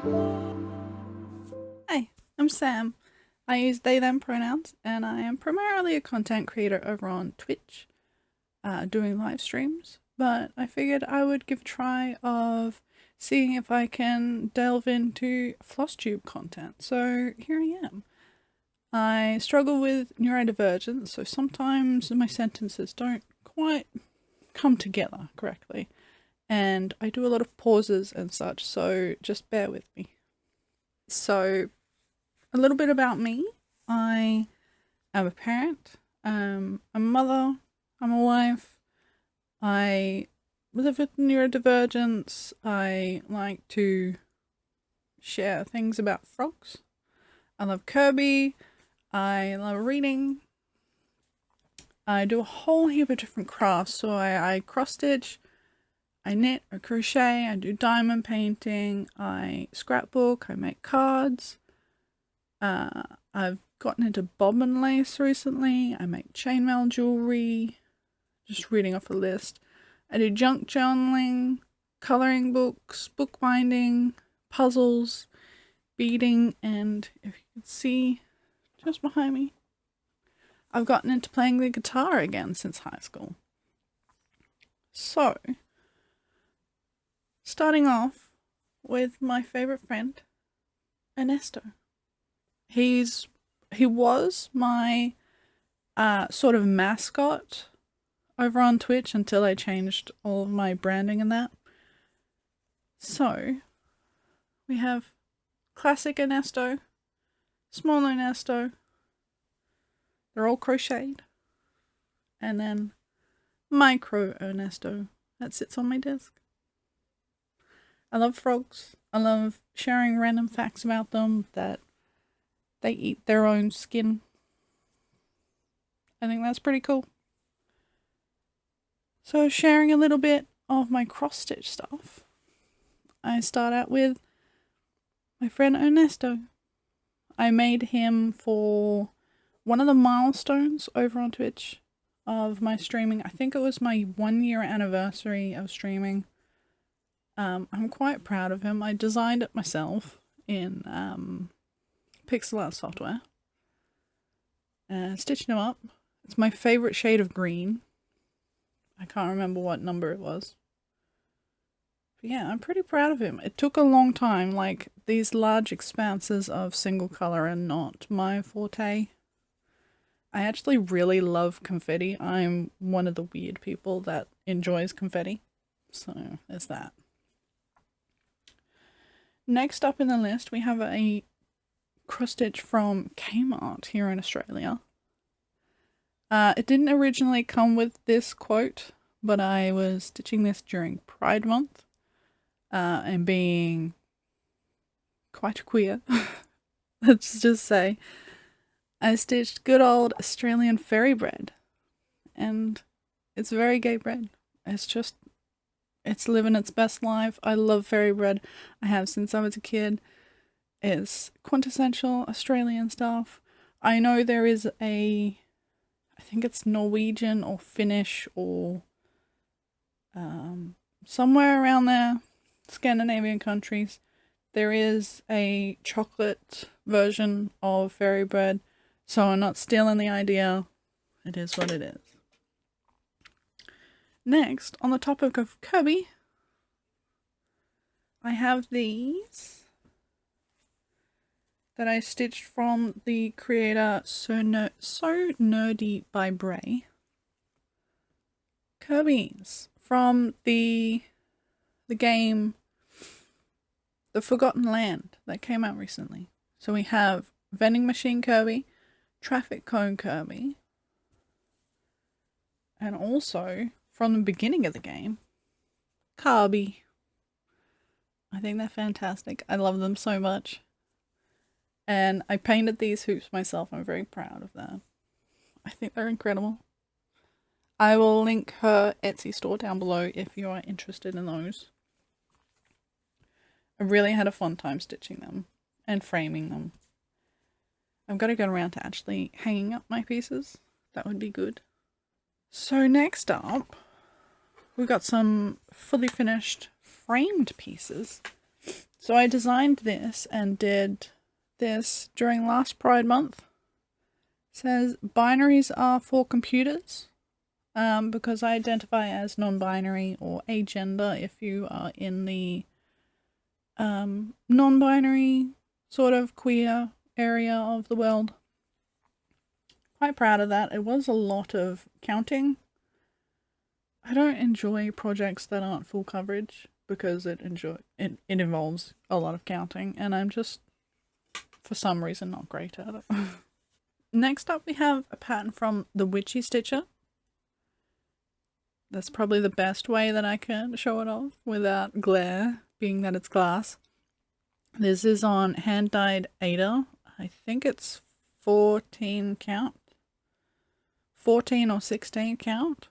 Hi, I'm Sam. I use they them pronouns and I am primarily a content creator over on Twitch, doing live streams, but I figured I would give a try of seeing if I can delve into Flosstube content. So here I am. I struggle with neurodivergence, so sometimes my sentences don't quite come together correctly, and I do a lot of pauses and such, so just bear with me. So, a little bit about me. I am a parent, I'm a mother, I'm a wife, I live with neurodivergence, I like to share things about frogs, I love Kirby, I love reading, I do a whole heap of different crafts, so I cross stitch, I knit, I crochet, I do diamond painting, I scrapbook, I make cards, I've gotten into bobbin lace recently, I make chainmail jewelry, just reading off a list, I do junk journaling, colouring books, bookbinding, puzzles, beading, and if you can see just behind me, I've gotten into playing the guitar again since high school. So, starting off with my favourite friend, Ernesto. He was my sort of mascot over on Twitch until I changed all of my branding and that. So, we have classic Ernesto, small Ernesto, they're all crocheted, and then micro Ernesto that sits on my desk. I love frogs. I love sharing random facts about them, that they eat their own skin. I think that's pretty cool. So, sharing a little bit of my cross stitch stuff, I start out with my friend Ernesto. I made him for one of the milestones over on Twitch of my streaming. I think it was my 1 year anniversary of streaming. I'm quite proud of him. I designed it myself in pixel art software. Stitched him up. It's my favourite shade of green. I can't remember what number it was. But yeah, I'm pretty proud of him. It took a long time. Like, these large expanses of single colour are not my forte. I actually really love confetti. I'm one of the weird people that enjoys confetti. So, there's that. Next up in the list, we have a cross stitch from Kmart here in Australia. It didn't originally come with this quote, but I was stitching this during Pride Month, and being quite queer, let's just say, I stitched good old Australian fairy bread, and it's very gay bread. It's living its best life. I love fairy bread. I have since I was a kid. It's quintessential Australian stuff. I know there is I think it's Norwegian or Finnish or somewhere around there, Scandinavian countries, there is a chocolate version of fairy bread. So I'm not stealing the idea. It is what it is. Next, on the topic of Kirby, I have these that I stitched from the creator So Nerdy by Bray. Kirby's from the game The Forgotten Land that came out recently. So we have Vending Machine Kirby, Traffic Cone Kirby, and also, from the beginning of the game, Kirby. I think they're fantastic. I love them so much. And I painted these hoops myself. I'm very proud of that. I think they're incredible. I will link her Etsy store down below if you are interested in those. I really had a fun time stitching them and framing them. I've got to get around to actually hanging up my pieces. That would be good. So next up, we've got some fully finished framed pieces. So I designed this and did this during last Pride Month. It says binaries are for computers, because I identify as non-binary or agender if you are in the non-binary sort of queer area of the world. Quite proud of that. It was a lot of counting. I don't enjoy projects that aren't full coverage because it involves a lot of counting, and I'm just, for some reason, not great at it. Next up we have a pattern from the Witchy Stitcher. That's probably the best way that I can show it off without glare, being that it's glass. This is on hand-dyed Ada. I think it's 14 count. 14 or 16 count.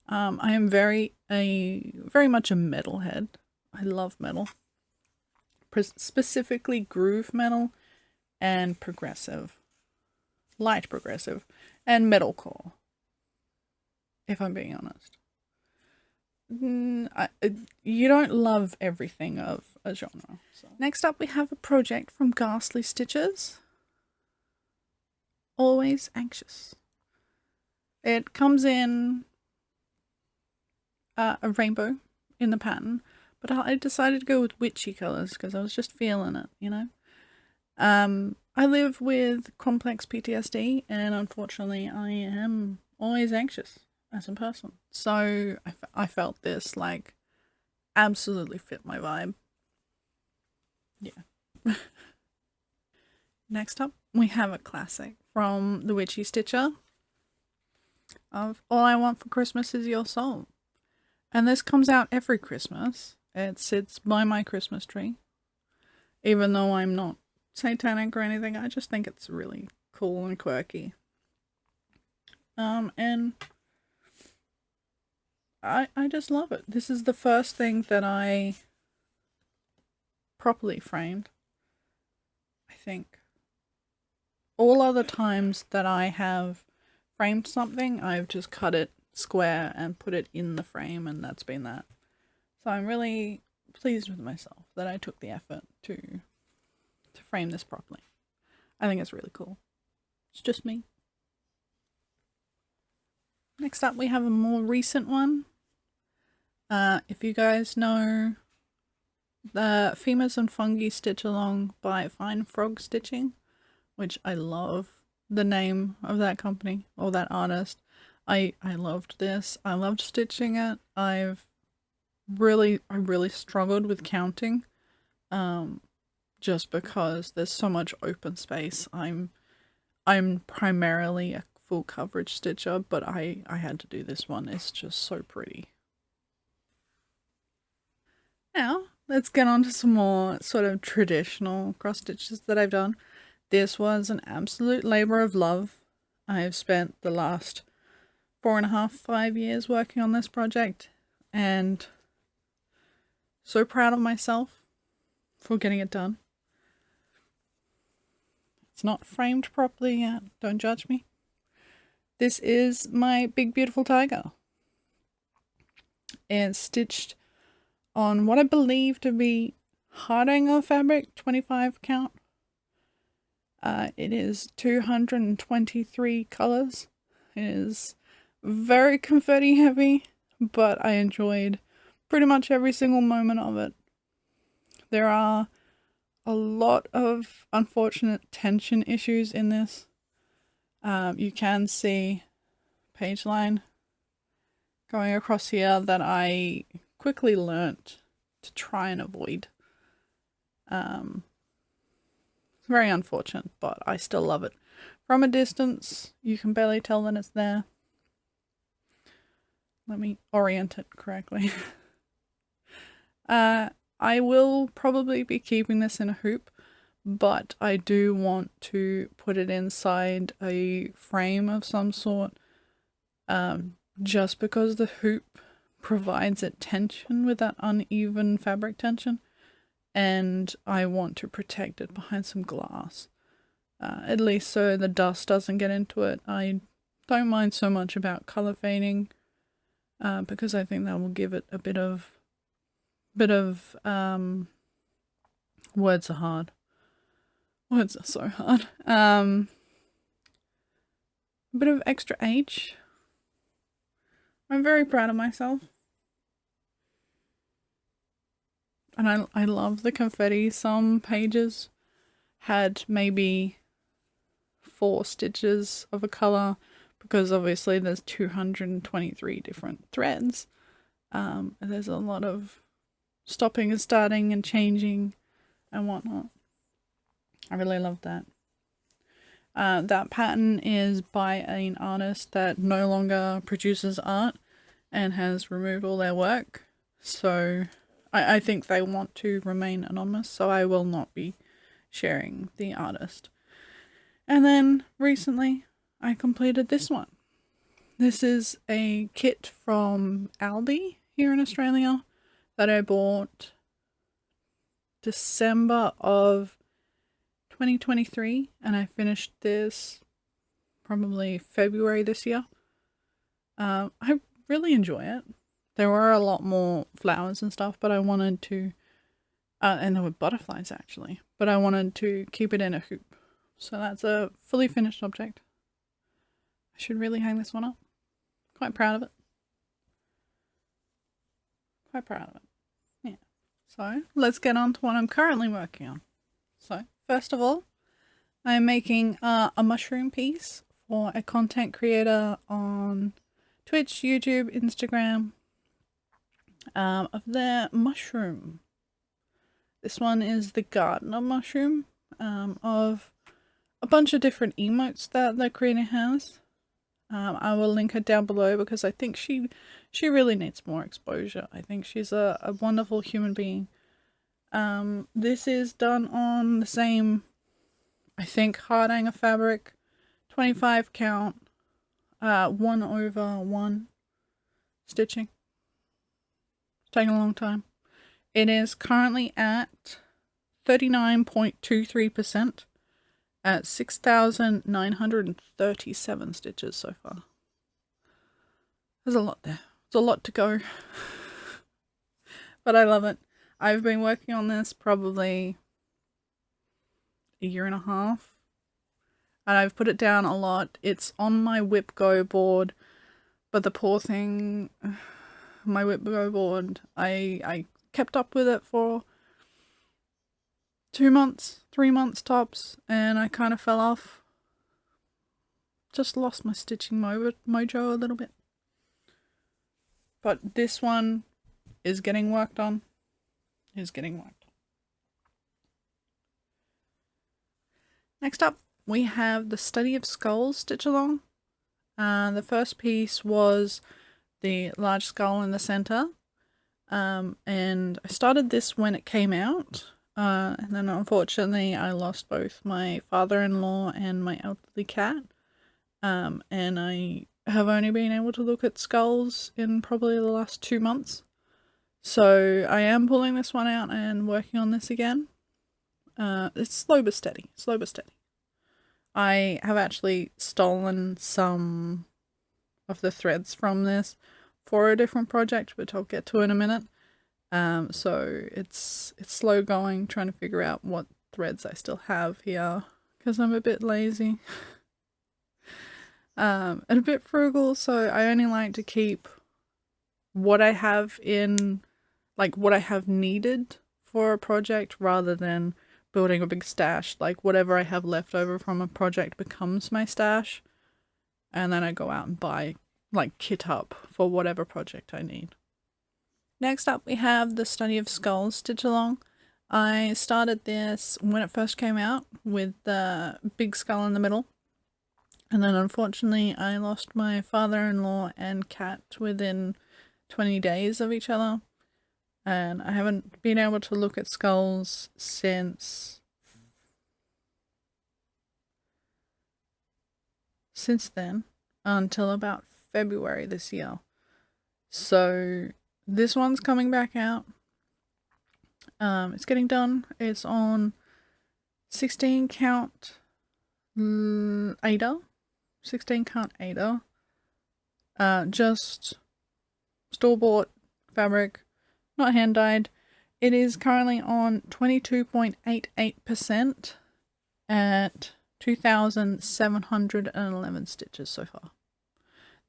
I am very much a metalhead. I love metal. Specifically groove metal and progressive. Light progressive. And metalcore. If I'm being honest. You don't love everything of a genre. So. Next up we have a project from Ghastly Stitches. Always Anxious. It comes in a rainbow in the pattern, but I decided to go with witchy colours because I was just feeling it, you know. I live with complex PTSD, and unfortunately I am always anxious as a person. So I felt this like absolutely fit my vibe. Yeah. Next up we have a classic from the Witchy Stitcher of All I Want for Christmas Is Your Soul. And this comes out every Christmas. It sits by my Christmas tree. Even though I'm not satanic or anything, I just think it's really cool and quirky. And I just love it. This is the first thing that I properly framed, I think. All other times that I have framed something, I've just cut it square and put it in the frame, and that's been that. So I'm really pleased with myself that I took the effort to frame this properly. I think it's really cool. It's just me. Next up we have a more recent one. If you guys know the Femurs and Fungi Stitch Along by Fine Frog Stitching, which I love the name of that company or that artist. I loved this. I loved stitching it. I really struggled with counting, just because there's so much open space. I'm primarily a full coverage stitcher, but I had to do this one. It's just so pretty. Now let's get on to some more sort of traditional cross stitches that I've done. This was an absolute labor of love. I have spent the last 4.5-5 years working on this project, and so proud of myself for getting it done. It's not framed properly yet, don't judge me. This is my Big Beautiful Tiger. It's stitched on what I believe to be Hardanger fabric, 25 count. It is 223 colours. It is very confetti heavy, but I enjoyed pretty much every single moment of it. There are a lot of unfortunate tension issues in this. You can see page line going across here that I quickly learnt to try and avoid. It's very unfortunate, but I still love it. From a distance, you can barely tell that it's there. Let me orient it correctly. I will probably be keeping this in a hoop, but I do want to put it inside a frame of some sort, just because the hoop provides it tension with that uneven fabric tension, and I want to protect it behind some glass, at least so the dust doesn't get into it. I don't mind so much about color fading, because I think that will give it a bit of bit of words are hard. Words are so hard. A bit of extra H. I'm very proud of myself. And I love the confetti. Some pages had maybe 4 stitches of a colour because obviously there's 223 different threads. And there's a lot of stopping and starting and changing and whatnot. I really love that. That pattern is by an artist that no longer produces art and has removed all their work. So I think they want to remain anonymous, so I will not be sharing the artist. And then recently I completed this one. This is a kit from Aldi here in Australia that I bought December of 2023, and I finished this probably February this year. I really enjoy it. There were a lot more flowers and stuff, but I wanted to, and there were butterflies actually, but I wanted to keep it in a hoop. So that's a fully finished object. I should really hang this one up. Quite proud of it. Quite proud of it. Yeah. So let's get on to what I'm currently working on. So first of all, I'm making a mushroom piece for a content creator on Twitch, YouTube, Instagram, of their mushroom. This one is the gardener mushroom, of a bunch of different emotes that the creator has. I will link her down below because I think she really needs more exposure. I think she's a wonderful human being. This is done on the same, I think, hard hanger fabric, 25 count, 1/1 stitching. It's taken a long time. It is currently at 39.23% at 6,937 stitches so far. There's a lot there. There's a lot to go. But I love it. I've been working on this probably a year and a half. And I've put it down a lot. It's on my WIPGO board. But the poor thing, my WIPGO board, I kept up with it for 2 months, 3 months tops, and I kind of fell off. Just lost my stitching mojo a little bit. But this one is getting worked on. Next up, we have the Study of Skulls stitch along. The first piece was the large skull in the center. And I started this when it came out. And then unfortunately I lost both my father-in-law and my elderly cat. And I have only been able to look at skulls in probably the last 2 months. So I am pulling this one out and working on this again. It's slow but steady. I have actually stolen some of the threads from this for a different project, which I'll get to in a minute. So it's slow going, trying to figure out what threads I still have here, because I'm a bit lazy. And a bit frugal, so I only like to keep what I have in, like what I have needed for a project, rather than building a big stash. Like whatever I have left over from a project becomes my stash, and then I go out and buy like kit up for whatever project I need. Next up we have the Study of Skulls stitch along. I started this when it first came out with the big skull in the middle, and then unfortunately I lost my father-in-law and cat within 20 days of each other, and I haven't been able to look at skulls since then, until about February this year. So this one's coming back out. It's getting done. It's on 16 count Ada. 16 count Ada. Just store-bought fabric, not hand-dyed. It is currently on 22.88% at 2,711 stitches so far.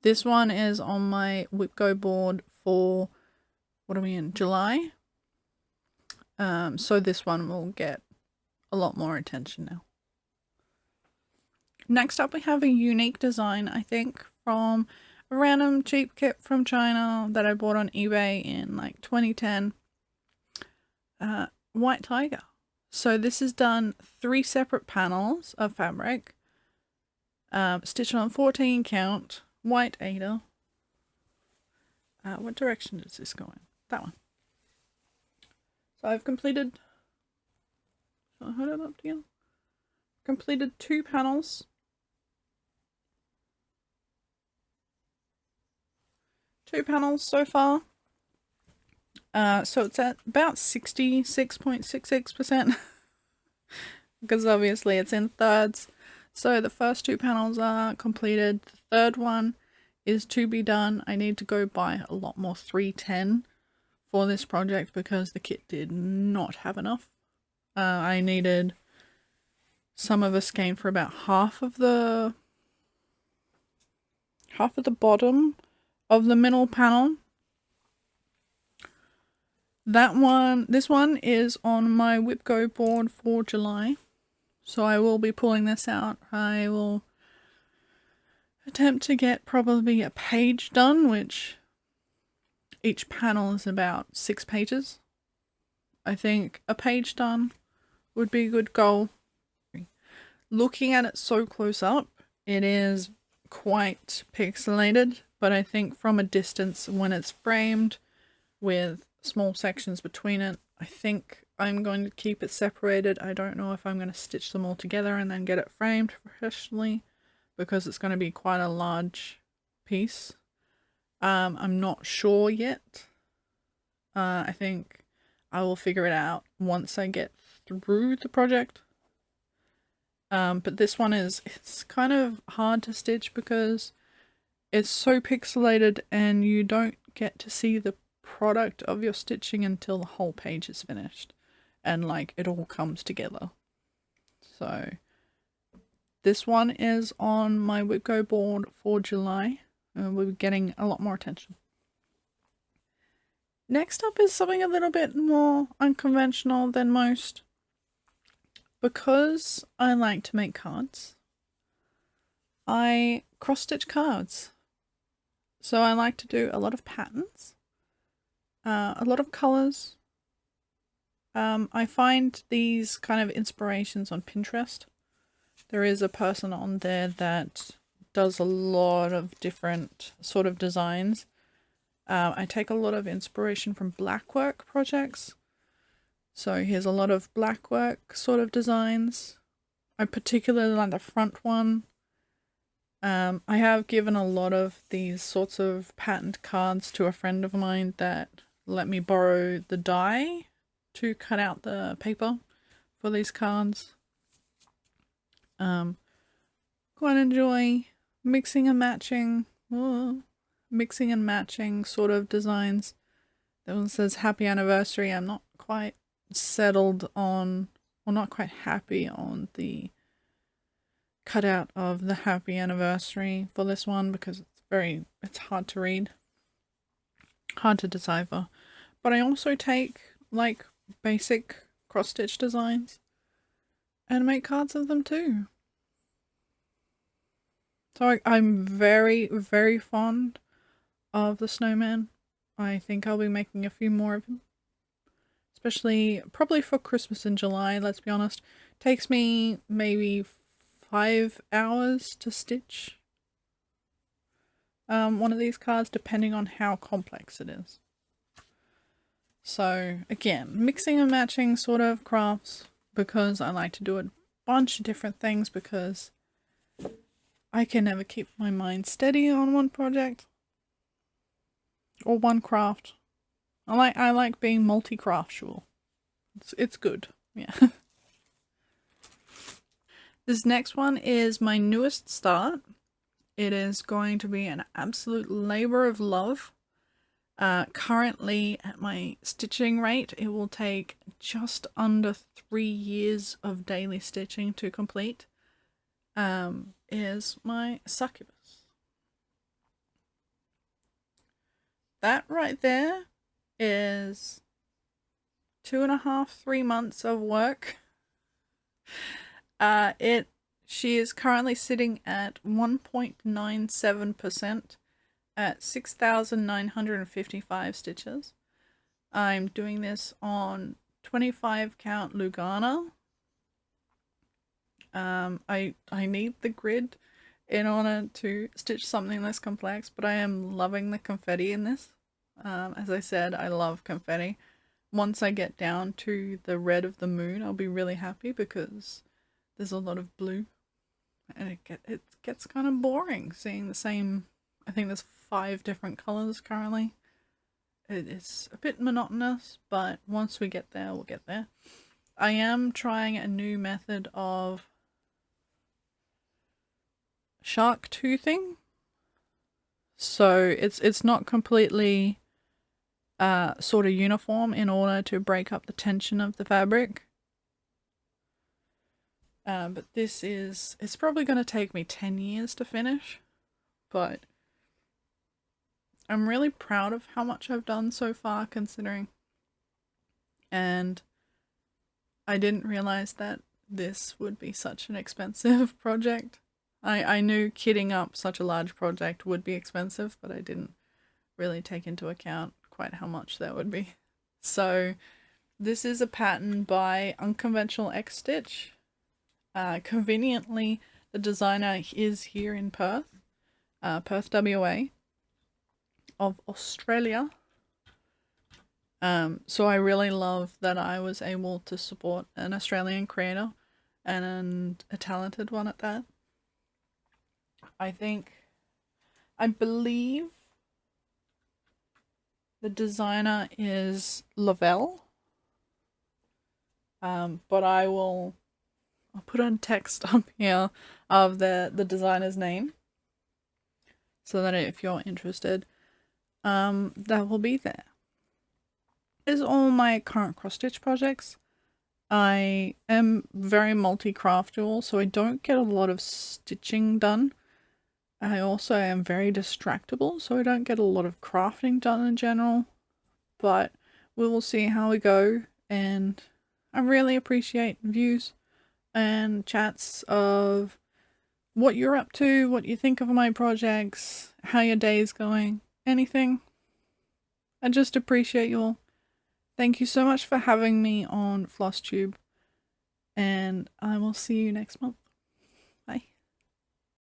This one is on my WIPGO board for, what are we in, July? So this one will get a lot more attention now. Next up we have a unique design, I think, from a random cheap kit from China that I bought on eBay in like 2010. White tiger. So this is done 3 separate panels of fabric, stitched on 14 count, white Ada. What direction does this go in? That one. So I've completed, shall I hold it up together? Completed 2 panels. 2 panels so far. So it's at about 66.66% because obviously it's in thirds. So the first 2 panels are completed. The third one is to be done. I need to go buy a lot more 310 for this project because the kit did not have enough. I needed some of a skein for about half of the bottom of the middle panel. This one is on my WIPGO board for July, so I will be pulling this out. I will attempt to get probably a page done, which each panel is about 6 pages. I think a page done would be a good goal. Looking at it so close up, it is quite pixelated, but I think from a distance when it's framed with small sections between it, I think I'm going to keep it separated. I don't know if I'm going to stitch them all together and then get it framed professionally because it's going to be quite a large piece. I'm not sure yet. I think I will figure it out once I get through the project. But this one it's kind of hard to stitch because it's so pixelated and you don't get to see the product of your stitching until the whole page is finished and like it all comes together. So this one is on my WIPGO board for July and we'll be getting a lot more attention. Next up is something a little bit more unconventional than most. Because I like to make cards, I cross-stitch cards. So I like to do a lot of patterns, a lot of colours. I find these kind of inspirations on Pinterest. There is a person on there that does a lot of different sort of designs. I take a lot of inspiration from blackwork projects. So here's a lot of blackwork sort of designs. I particularly like the front one. I have given a lot of these sorts of patterned cards to a friend of mine that let me borrow the die to cut out the paper for these cards. Quite enjoy mixing and matching sort of designs. That one says happy anniversary. I'm not quite settled on, or not quite happy on the cutout of the happy anniversary for this one because it's hard to read, hard to decipher. But I also take like basic cross-stitch designs and make cards of them too. So I'm very, very fond of the snowman. I think I'll be making a few more of them. Especially probably for Christmas in July, let's be honest. Takes me maybe 5 hours to stitch one of these cards depending on how complex it is. So again, mixing and matching sort of crafts because I like to do a bunch of different things because I can never keep my mind steady on one project or one craft. I like being multi-craftual. It's good. Yeah. This next one is my newest start. It is going to be an absolute labor of love. Currently at my stitching rate, it will take just under 3 years of daily stitching to complete. Is my succubus. That right there is 2.5, 3 months of work. She is currently sitting at 1.97% at 6,955 stitches. I'm doing this on 25 count Lugana. I need the grid in order to stitch something less complex, but I am loving the confetti in this. As I said, I love confetti. Once I get down to the red of the moon, I'll be really happy because there's a lot of blue, and it gets kind of boring seeing the same. I think there's 5 different colors currently. It's a bit monotonous, but once we get there, we'll get there. I am trying a new method of shark toothing, so it's not completely sort of uniform in order to break up the tension of the fabric. But it's probably going to take me 10 years to finish, but I'm really proud of how much I've done so far, considering. And I didn't realize that this would be such an expensive project. I knew kitting up such a large project would be expensive, but I didn't really take into account quite how much that would be. So this is a pattern by Unconventional X Stitch. Conveniently, the designer is here in Perth, Perth, WA, of Australia. So I really love that I was able to support an Australian creator, and a talented one at that. I believe the designer is Lavelle, but I'll put on text up here of the designer's name, so that if you're interested, that will be there. Is all my current cross stitch projects. I am very multi-craftual, so I don't get a lot of stitching done. I also am very distractible, so I don't get a lot of crafting done in general, but we will see how we go, and I really appreciate views and chats of what you're up to, what you think of my projects, how your day's going, anything. I just appreciate you all. Thank you so much for having me on Flosstube, and I will see you next month. Bye.